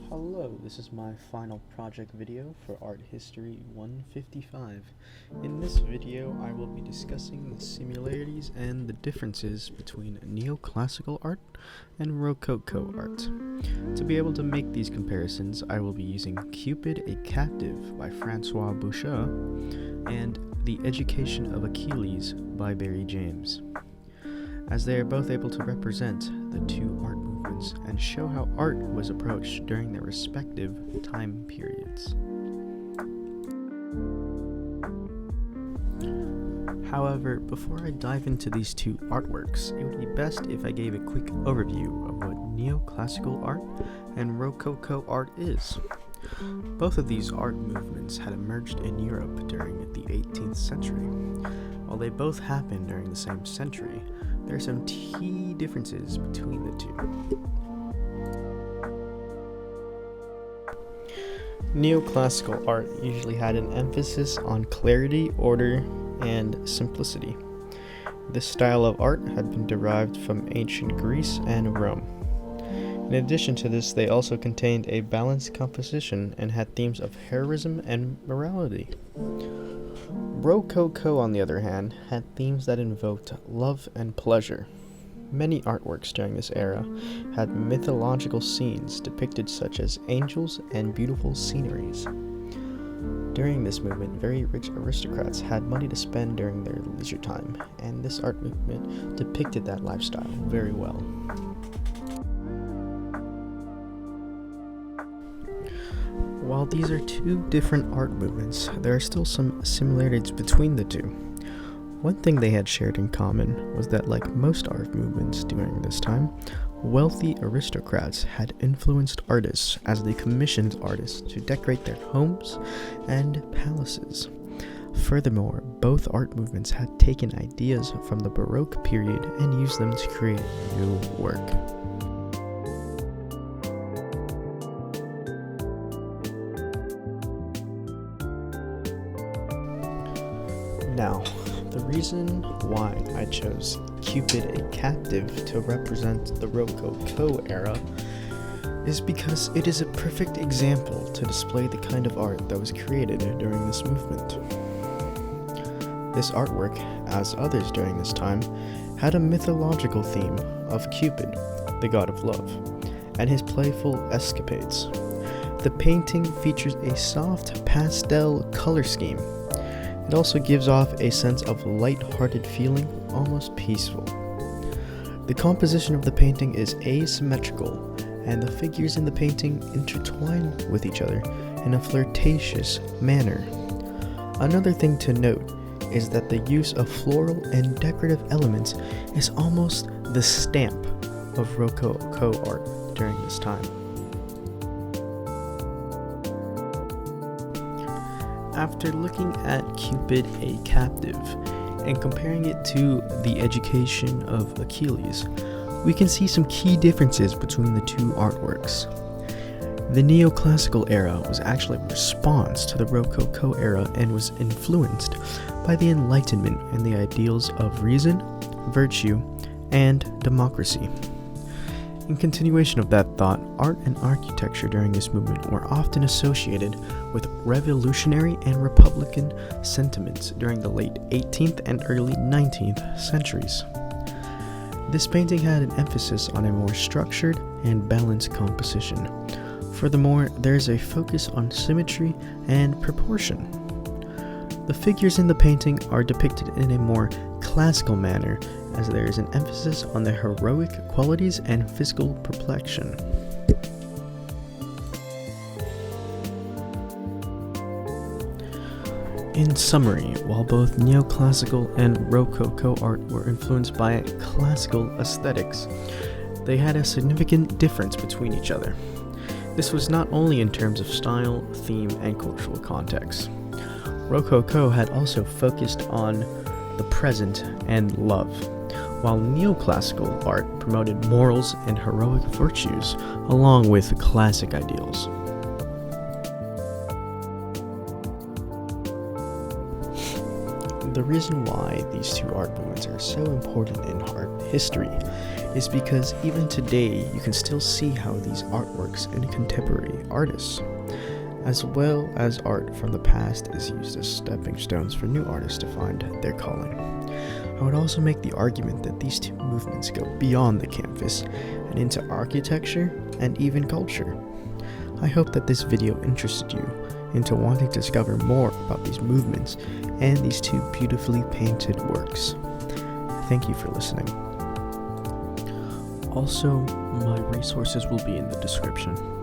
Hello, this is my final project video for Art History 155. In this video, I will be discussing the similarities and the differences between Neoclassical art and Rococo art. To be able to make these comparisons, I will be using Cupid a Captive by Francois Boucher and The Education of Achilles by Barry James, as they are both able to represent the two art movements and show how art was approached during their respective time periods. However, before I dive into these two artworks, it would be best if I gave a quick overview of what Neoclassical art and Rococo art is. Both of these art movements had emerged in Europe during the 18th century. While they both happened during the same century, there are some key differences between the two. Neoclassical art usually had an emphasis on clarity, order, and simplicity. This style of art had been derived from ancient Greece and Rome. In addition to this, they also contained a balanced composition and had themes of heroism and morality. Rococo, on the other hand, had themes that invoked love and pleasure. Many artworks during this era had mythological scenes depicted, such as angels and beautiful sceneries. During this movement, very rich aristocrats had money to spend during their leisure time, and this art movement depicted that lifestyle very well. While these are two different art movements, there are still some similarities between the two. One thing they had shared in common was that, like most art movements during this time, wealthy aristocrats had influenced artists as they commissioned artists to decorate their homes and palaces. Furthermore, both art movements had taken ideas from the Baroque period and used them to create new work. Now, the reason why I chose Cupid a Captive to represent the Rococo era is because it is a perfect example to display the kind of art that was created during this movement. This artwork, as others during this time, had a mythological theme of Cupid, the god of love, and his playful escapades. The painting features a soft pastel color scheme. It also gives off a sense of light-hearted feeling, almost peaceful. The composition of the painting is asymmetrical, and the figures in the painting intertwine with each other in a flirtatious manner. Another thing to note is that the use of floral and decorative elements is almost the stamp of Rococo art during this time. After looking at Cupid a Captive and comparing it to The Education of Achilles, we can see some key differences between the two artworks. The Neoclassical era was actually a response to the Rococo era and was influenced by the Enlightenment and the ideals of reason, virtue, and democracy. In continuation of that thought, art and architecture during this movement were often associated with revolutionary and republican sentiments during the late 18th and early 19th centuries. This painting had an emphasis on a more structured and balanced composition. Furthermore, there is a focus on symmetry and proportion. The figures in the painting are depicted in a more classical manner, as there is an emphasis on their heroic qualities and physical perfection. In summary, while both Neoclassical and Rococo art were influenced by classical aesthetics, they had a significant difference between each other. This was not only in terms of style, theme, and cultural context. Rococo had also focused on the present and love, while Neoclassical art promoted morals and heroic virtues along with classic ideals. The reason why these two art movements are so important in art history is because even today you can still see how these artworks in contemporary artists, as well as art from the past, is used as stepping stones for new artists to find their calling. I would also make the argument that these two movements go beyond the canvas and into architecture and even culture. I hope that this video interested you into wanting to discover more about these movements and these two beautifully painted works. Thank you for listening. Also, my resources will be in the description.